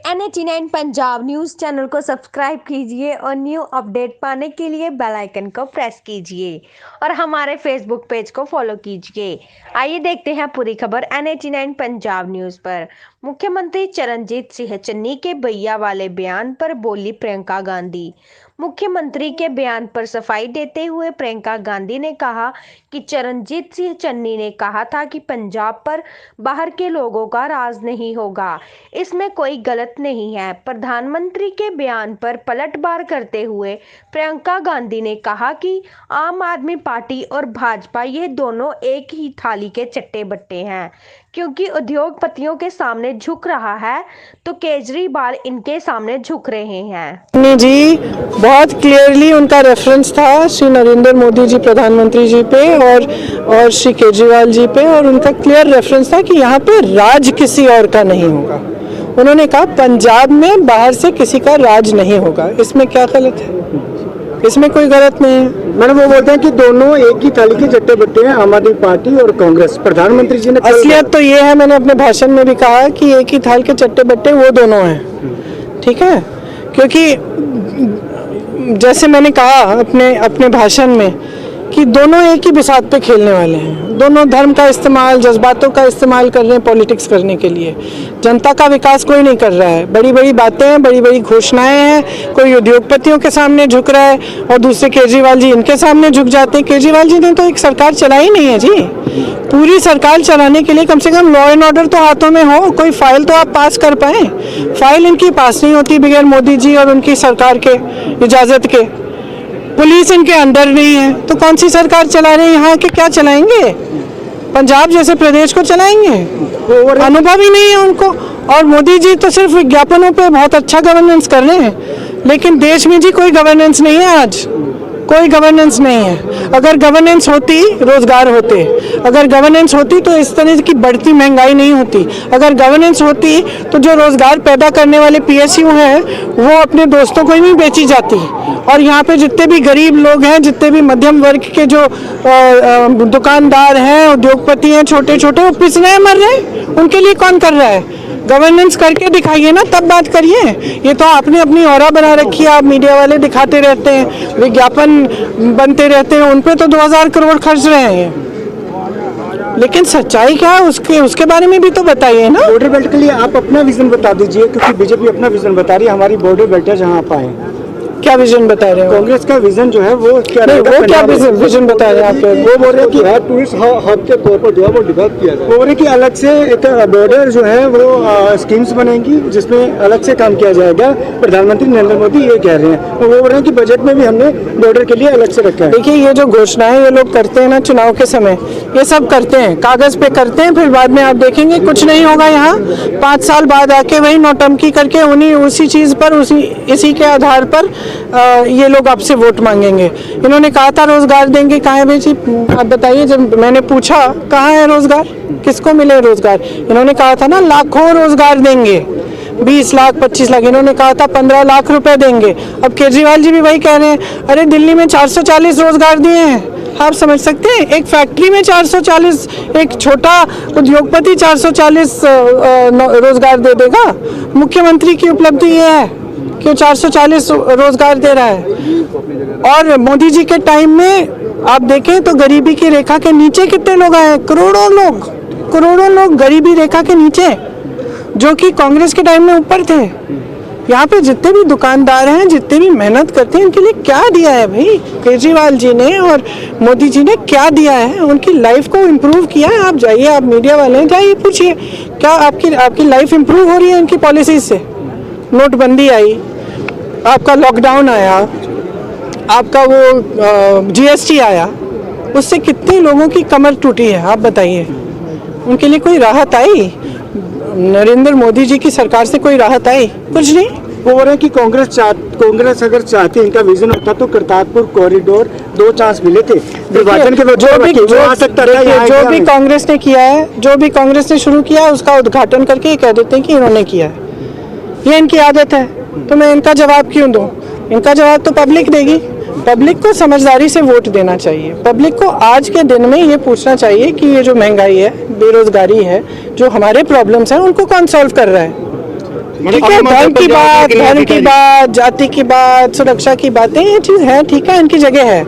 NH9 Punjab news channel को subscribe कीजिए और न्यू अपडेट पाने के लिए बेल आइकन को प्रेस कीजिए और हमारे फेसबुक पेज को फॉलो कीजिए। आइए देखते हैं पूरी खबर NH9 पंजाब न्यूज़ पर। मुख्यमंत्री चरणजीत सिंह चन्नी के भैया वाले बयान पर बोली प्रियंका गांधी। मुख्यमंत्री के बयान पर सफाई देते हुए प्रियंका गांधी ने कहा कि चरणजीत सिंह चन्नी ने कहा था कि पंजाब पर बाहर के लोगों का राज नहीं होगा, इसमें कोई गलत नहीं है। प्रधानमंत्री के बयान पर पलटवार करते हुए प्रियंका गांधी ने कहा कि आम आदमी पार्टी और भाजपा ये दोनों एक ही थाली के चट्टे बट्टे हैं, क्योंकि उद्योगपतियों के सामने झुक रहा है तो केजरीवाल इनके सामने झुक रहे हैं। जी बहुत क्लियरली उनका रेफरेंस था श्री नरेंद्र मोदी जी प्रधानमंत्री जी पे और श्री केजरीवाल जी पे, और उनका क्लियर रेफरेंस था कि यहाँ पे राज किसी और का नहीं होगा। उन्होंने कहा पंजाब में बाहर से किसी का राज नहीं होगा। इसमें क्या गलत है? इसमें कोई गलत नहीं है। मैडम वो बोलते हैं कि दोनों एक ही थाली के चट्टे बट्टे हैं, आम आदमी पार्टी और कांग्रेस। प्रधानमंत्री जी ने असलियत तो ये है, मैंने अपने भाषण में भी कहा कि एक ही थाल के चट्टे बट्टे वो दोनों हैं, ठीक है। क्योंकि जैसे मैंने कहा अपने भाषण में कि दोनों एक ही बिसात पे खेलने वाले हैं। दोनों धर्म का इस्तेमाल, जज्बातों का इस्तेमाल कर रहे हैं पॉलिटिक्स करने के लिए। जनता का विकास कोई नहीं कर रहा है। बड़ी बड़ी बातें हैं, बड़ी बड़ी घोषणाएं हैं। कोई उद्योगपतियों के सामने झुक रहा है और दूसरे केजरीवाल जी इनके सामने झुक जाते हैं। केजरीवाल जी ने तो एक सरकार चलाई नहीं है जी। पूरी सरकार चलाने के लिए कम से कम लॉ एंड ऑर्डर तो हाथों में हो, कोई फाइल तो आप पास कर पाए। फाइल इनकी पास नहीं होती बगैर मोदी जी और उनकी सरकार के इजाजत के। पुलिस इनके अंदर नहीं है तो कौन सी सरकार चला रहे हैं? यहाँ के क्या चलाएंगे? पंजाब जैसे प्रदेश को चलाएंगे? अनुभव ही नहीं है उनको। और मोदी जी तो सिर्फ विज्ञापनों पे बहुत अच्छा गवर्नेंस कर रहे हैं, लेकिन देश में जी कोई गवर्नेंस नहीं है। आज कोई गवर्नेंस नहीं है। अगर गवर्नेंस होती, रोजगार होते। अगर गवर्नेंस होती तो इस तरह की बढ़ती महंगाई नहीं होती। अगर गवर्नेंस होती तो जो रोजगार पैदा करने वाले PSU हैं वो अपने दोस्तों को ही नहीं बेची जाती। और यहाँ पे जितने भी गरीब लोग हैं, जितने भी मध्यम वर्ग के जो दुकानदार हैं, उद्योगपति हैं, छोटे छोटे, वो पिस रहे हैं, मर रहे हैं। उनके लिए कौन कर रहा है? गवर्नेंस करके दिखाइए ना, तब बात करिए। ये तो आपने अपनी ऑरा बना रखी है। आप मीडिया वाले दिखाते रहते हैं, विज्ञापन बनते रहते हैं, उन पे तो 2000 करोड़ खर्च रहे हैं। लेकिन सच्चाई क्या है उसके बारे में भी तो बताइए ना। बॉर्डर बेल्ट के लिए आप अपना विजन बता दीजिए, क्योंकि बीजेपी अपना विजन बता रही है हमारी बॉर्डर बेल्ट है जहाँ आप आए। क्या विजन बता रहे हैं? कांग्रेस का विजन जो है वो क्या रहेगा? वो क्या विजन बता रहे हैं आप? वो बोल रहे हैं कि टूरिस्ट हब के तौर पर जो है वो डेवलप किया जाए। वो बोल रहे हैं कि अलग से एक बॉर्डर जो है वो स्कीम्स बनेंगी जिसमें अलग से काम किया जाएगा। प्रधानमंत्री नरेंद्र मोदी ये कह रहे हैं। वो बोल रहे हैं कि बजट में भी हमने बॉर्डर के लिए अलग से रखा है। देखिए, ये जो घोषणाएं ये लोग करते हैं ना चुनाव के समय, ये सब करते हैं, कागज पे करते हैं, फिर बाद में आप देखेंगे कुछ नहीं होगा। यहाँ 5 साल बाद आके वही नौटंकी करके उसी चीज पर इसी के आधार पर ये लोग आपसे वोट मांगेंगे। इन्होंने कहा था रोजगार देंगे, कहाँ है भाई जी? आप बताइए। जब मैंने पूछा कहाँ है रोजगार, किसको मिले रोजगार, इन्होंने कहा था ना लाखों रोजगार देंगे, 20 लाख 25 लाख। इन्होंने कहा था 15 लाख रुपए देंगे। अब केजरीवाल जी भी वही कह रहे हैं। अरे दिल्ली में 440 रोजगार दिए हैं। आप समझ सकते हैं? एक फैक्ट्री में 440, एक छोटा उद्योगपति 440 रोजगार दे देगा। मुख्यमंत्री की उपलब्धि ये है कि 440 रोजगार दे रहा है। और मोदी जी के टाइम में आप देखें तो गरीबी की रेखा के नीचे कितने लोग आए? करोड़ों लोग गरीबी रेखा के नीचे, जो कि कांग्रेस के टाइम में ऊपर थे। यहाँ पे जितने भी दुकानदार हैं, जितने भी मेहनत करते हैं, उनके लिए क्या दिया है भाई केजरीवाल जी ने और मोदी जी ने? क्या दिया है? उनकी लाइफ को इम्प्रूव किया है? आप जाइए, आप मीडिया वाले हैं, जाइए पूछिए क्या आपकी लाइफ इम्प्रूव हो रही है इनकी पॉलिसी से? नोटबंदी आई, आपका लॉकडाउन आया, आपका वो GST आया, उससे कितने लोगों की कमर टूटी है? आप बताइए। उनके लिए कोई राहत आई? नरेंद्र मोदी जी की सरकार से कोई राहत आई? कुछ नहीं। वो बोल रहे हैं कि कांग्रेस अगर चाहती, इनका विजन होता तो करतारपुर कॉरिडोर 2 चांस मिले थे विभाजन के। जो भी कांग्रेस ने किया है, जो भी कांग्रेस ने शुरू किया है, उसका उद्घाटन करके ये कह देते हैं कि इन्होंने किया है। ये इनकी आदत है, तो मैं इनका जवाब क्यों दूं? इनका जवाब तो पब्लिक देगी। पब्लिक को समझदारी से वोट देना चाहिए। पब्लिक को आज के दिन में ये पूछना चाहिए कि ये जो महंगाई है, बेरोजगारी है, जो हमारे प्रॉब्लम्स हैं, उनको कौन सॉल्व कर रहा है? ठीक है, धर्म की बात, जाति की बात, सुरक्षा की बातें, ये चीज है, ठीक है, इनकी जगह है,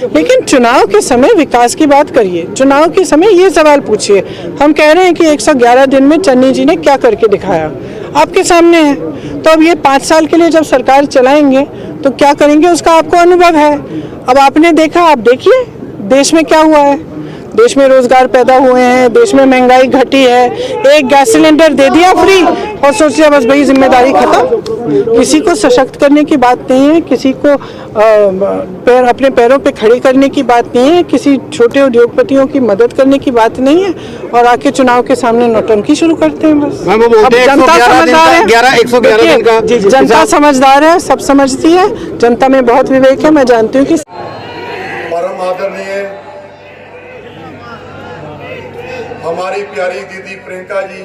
लेकिन चुनाव के समय विकास की बात करिए, चुनाव के समय ये सवाल पूछिए। हम कह रहे हैं कि 111 दिन में चन्नी जी ने क्या करके दिखाया, आपके सामने है। तो अब ये 5 साल के लिए जब सरकार चलाएंगे तो क्या करेंगे उसका आपको अनुभव है। अब आपने देखा, आप देखिए देश में क्या हुआ है, देश में रोजगार पैदा हुए हैं, देश में महंगाई घटी है, एक गैस सिलेंडर दे दिया फ्री और सोच लिया बस भाई जिम्मेदारी खत्म। किसी को सशक्त करने की बात नहीं है, किसी को अपने पैरों पे खड़े करने की बात नहीं है, किसी छोटे उद्योगपतियों की मदद करने की बात नहीं है, और आके चुनाव के सामने नौटंकी शुरू करते हैं बस। अब जनता समझदार है, जनता समझदार है, सब समझती है, जनता में बहुत विवेक है। मैं जानती हूँ कि परम आदरणीय हमारी प्यारी दीदी प्रियंका जी,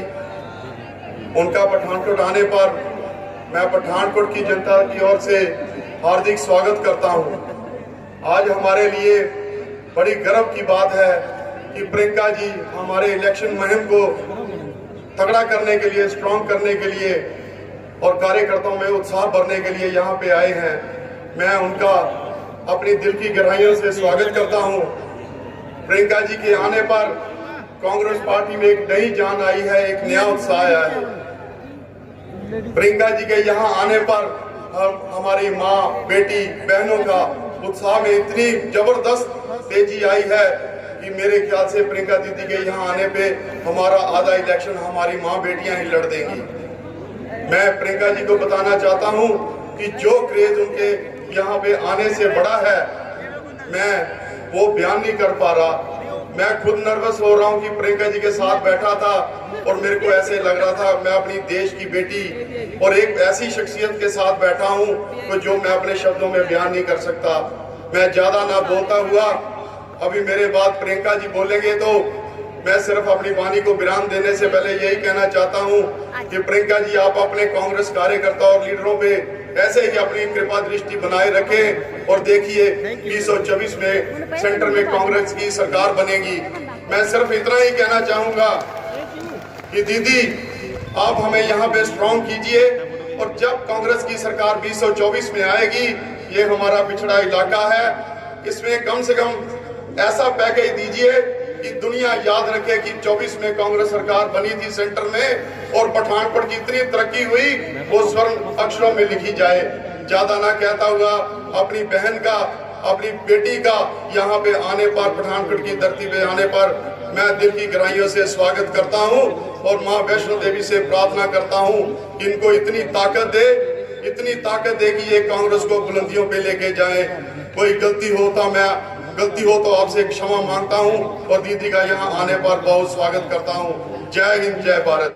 उनका पठानकोट आने पर मैं पठानकोट की जनता की ओर से हार्दिक स्वागत करता हूं। आज हमारे लिए बड़ी गर्व की बात है कि प्रियंका जी हमारे इलेक्शन मुहिम को तगड़ा करने के लिए, स्ट्रॉन्ग करने के लिए और कार्यकर्ताओं में उत्साह भरने के लिए यहाँ पे आए हैं। मैं उनका अपनी दिल की गहराइयों से स्वागत करता हूँ। प्रियंका जी के आने पर कांग्रेस पार्टी में एक नई जान आई है, एक नया उत्साह आया है। प्रियंका जी के यहाँ आने पर हमारी माँ, बेटी, बहनों का उत्साह में इतनी जबरदस्त तेजी आई है कि मेरे ख्याल से प्रियंका दीदी के यहाँ आने पे हमारा आधा इलेक्शन हमारी माँ बेटियां ही लड़ देंगी। मैं प्रियंका जी को बताना चाहता हूँ कि जो क्रेज उनके यहाँ पे आने से बड़ा है, मैं वो बयान नहीं कर पा रहा। मैं खुद नर्वस हो रहा हूँ कि प्रियंका जी के साथ बैठा था और मेरे को ऐसे लग रहा था मैं अपनी देश की बेटी और एक ऐसी शख्सियत के साथ बैठा हूँ तो जो मैं अपने शब्दों में बयान नहीं कर सकता। मैं ज्यादा ना बोलता हुआ अभी मेरे बाद प्रियंका जी बोलेंगे, तो मैं सिर्फ अपनी वाणी को विराम देने से पहले यही कहना चाहता हूँ कि प्रियंका जी आप अपने कांग्रेस कार्यकर्ता और लीडरों पे ऐसे ही अपनी कृपा दृष्टि बनाए रखें और देखिए 2024 में सेंटर में कांग्रेस की सरकार बनेगी। मैं सिर्फ इतना ही कहना चाहूंगा कि दीदी आप हमें यहाँ पे स्ट्रॉन्ग कीजिए और जब कांग्रेस की सरकार 2024 में आएगी, ये हमारा पिछड़ा इलाका है, इसमें कम से कम ऐसा पैकेज दीजिए कि दुनिया याद रखे कि 24 में कांग्रेस सरकार बनी थी सेंटर में और पठानकोट की इतनी तरक्की हुई वो स्वर्ण अक्षरों में लिखी जाए। ज्यादा ना कहता हुआ अपनी बहन का, अपनी बेटी का यहाँ पे आने पर, पठानकोट की धरती पे आने पर मैं दिल की गहराइयों से स्वागत करता हूँ और माँ वैष्णो देवी से प्रार्थना करता हूँ कि इनको इतनी ताकत दे कि ये कांग्रेस को बुलंदियों पे लेके जाए। कोई गलती हो तो आपसे क्षमा मांगता हूं और दीदी का यहाँ आने पर बहुत स्वागत करता हूं। जय हिंद, जय भारत।